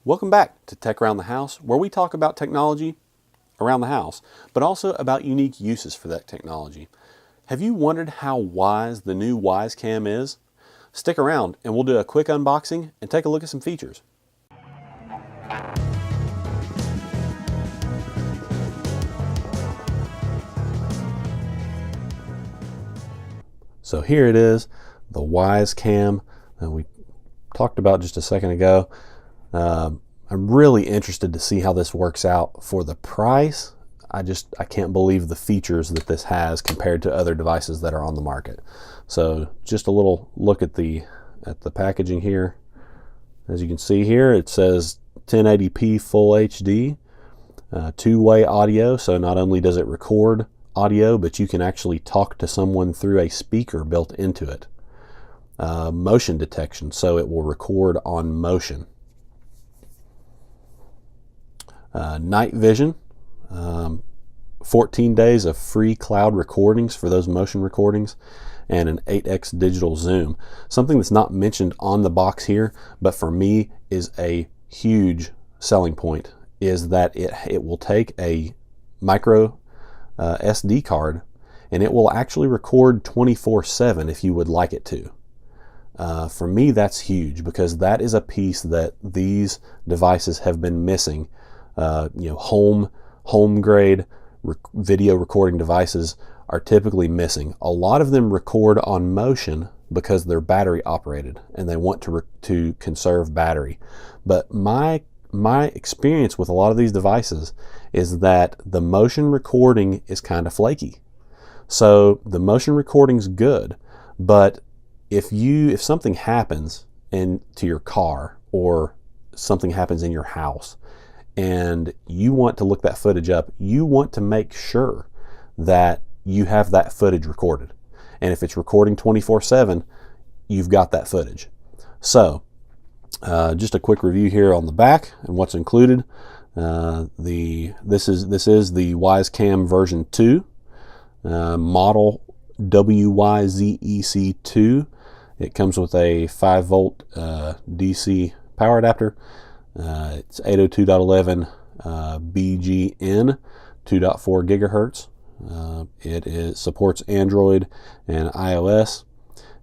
Welcome back to Tech Around the House, where we talk about technology around the house, but also about unique uses for that technology. Have you wondered how Wyze the new Wyze Cam is? Stick around and we'll do a quick unboxing and take a look at some features. So here it is, the Wyze Cam that we talked about just a second ago. I'm really interested to see how this works out for the price. I can't believe the features that this has compared to other devices that are on the market. So just a little look at the packaging here. As you can see here, it says 1080p full HD, two-way audio. So not only does it record audio, but you can actually talk to someone through a speaker built into it. Motion detection, so it will record on motion. Night vision, 14 days of free cloud recordings for those motion recordings, and an 8x digital zoom. Something that's not mentioned on the box here, but for me is a huge selling point, is that it will take a micro SD card and it will actually record 24/7 if you would like it to. For me, that's huge, because that is a piece that these devices have been missing. Home grade video recording devices are typically missing. A lot of them record on motion because they're battery operated and they want to conserve battery. But my experience with a lot of these devices is that the motion recording is kind of flaky. So the motion recording's good, but if something happens to your car, or something happens in your house, and you want to look that footage up, you want to make sure that you have that footage recorded. And if it's recording 24/7, you've got that footage. So just a quick review here on the back and what's included. This is the Wyze Cam version 2, model WYZEC2. It comes with a 5-volt DC power adapter. It's 802.11 BGN, 2.4 gigahertz. It supports Android and iOS,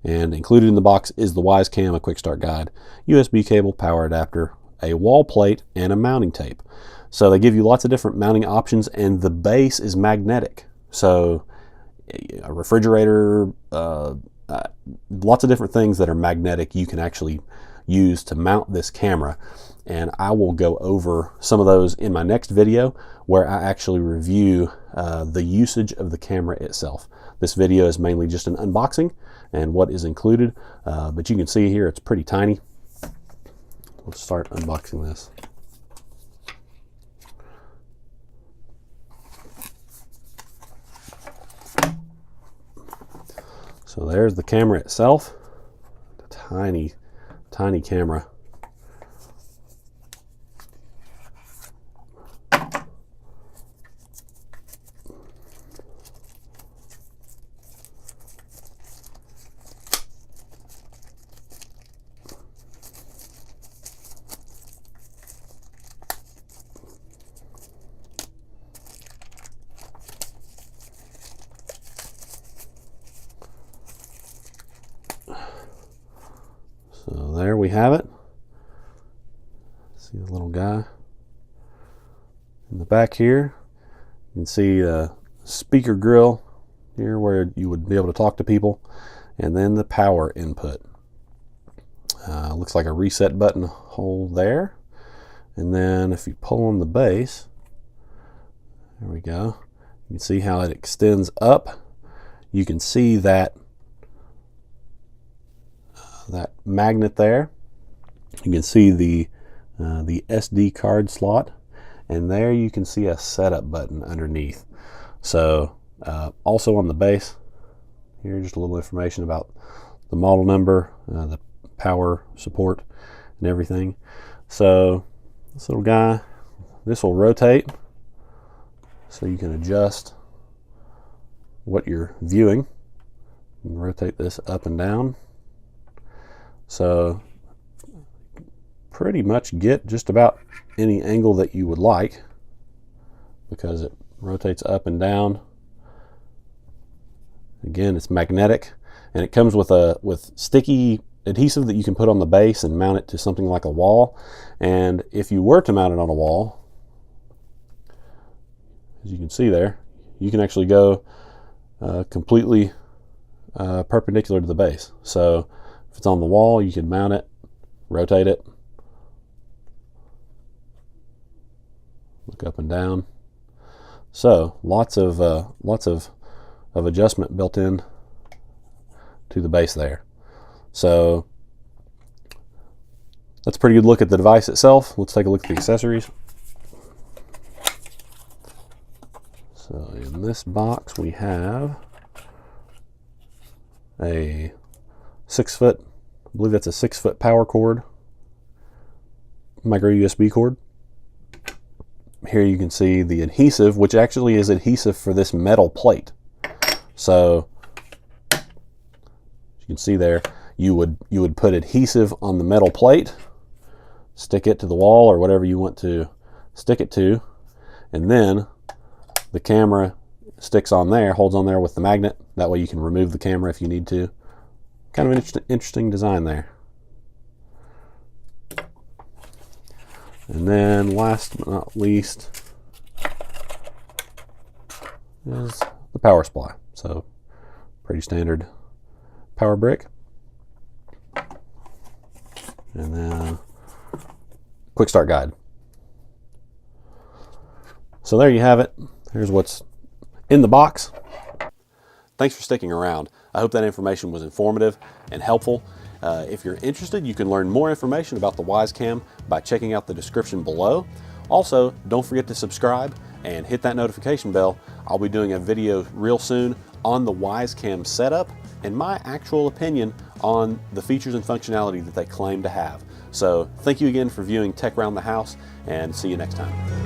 and included in the box is the Wyze Cam, a quick start guide, USB cable, power adapter, a wall plate, and a mounting tape. So they give you lots of different mounting options, and the base is magnetic. So a refrigerator, lots of different things that are magnetic you can actually use to mount this camera. And I will go over some of those in my next video, where I actually review the usage of the camera itself. This video is mainly just an unboxing and what is included, but you can see here it's pretty tiny. Let's start unboxing this. So there's the camera itself. Tiny camera. So there we have it. See the little guy in the back here. You can see the speaker grill here where you would be able to talk to people, and then the power input. Looks like a reset button hole there, and then if you pull on the base, there we go. You can see how it extends up. You can see that magnet there. You can see the SD card slot, and there you can see a setup button underneath. So also on the base here, just a little information about the model number, the power support, and everything. So this little guy, this will rotate, so you can adjust what you're viewing. You can rotate this up and down. So pretty much get just about any angle that you would like, because it rotates up and down. Again, it's magnetic, and it comes with sticky adhesive that you can put on the base and mount it to something like a wall. And if you were to mount it on a wall, as you can see there, you can actually go completely perpendicular to the base. So if it's on the wall, you can mount it, rotate it, look up and down. So lots of adjustment built in to the base there. So that's a pretty good look at the device itself. Let's take a look at the accessories. So in this box we have a 6-foot, I believe that's a 6-foot power cord, micro USB cord. Here you can see the adhesive, which actually is adhesive for this metal plate. So you can see there, you would put adhesive on the metal plate, stick it to the wall or whatever you want to stick it to, and then the camera sticks on there, holds on there with the magnet. That way you can remove the camera if you need to. Kind of an interesting design there. And then last but not least is the power supply. So pretty standard power brick. And then quick start guide. So there you have it. Here's what's in the box. Thanks for sticking around. I hope that information was informative and helpful. If you're interested, you can learn more information about the Wyze Cam by checking out the description below. Also, don't forget to subscribe and hit that notification bell. I'll be doing a video real soon on the Wyze Cam setup and my actual opinion on the features and functionality that they claim to have. So thank you again for viewing Tech Around the House, and see you next time.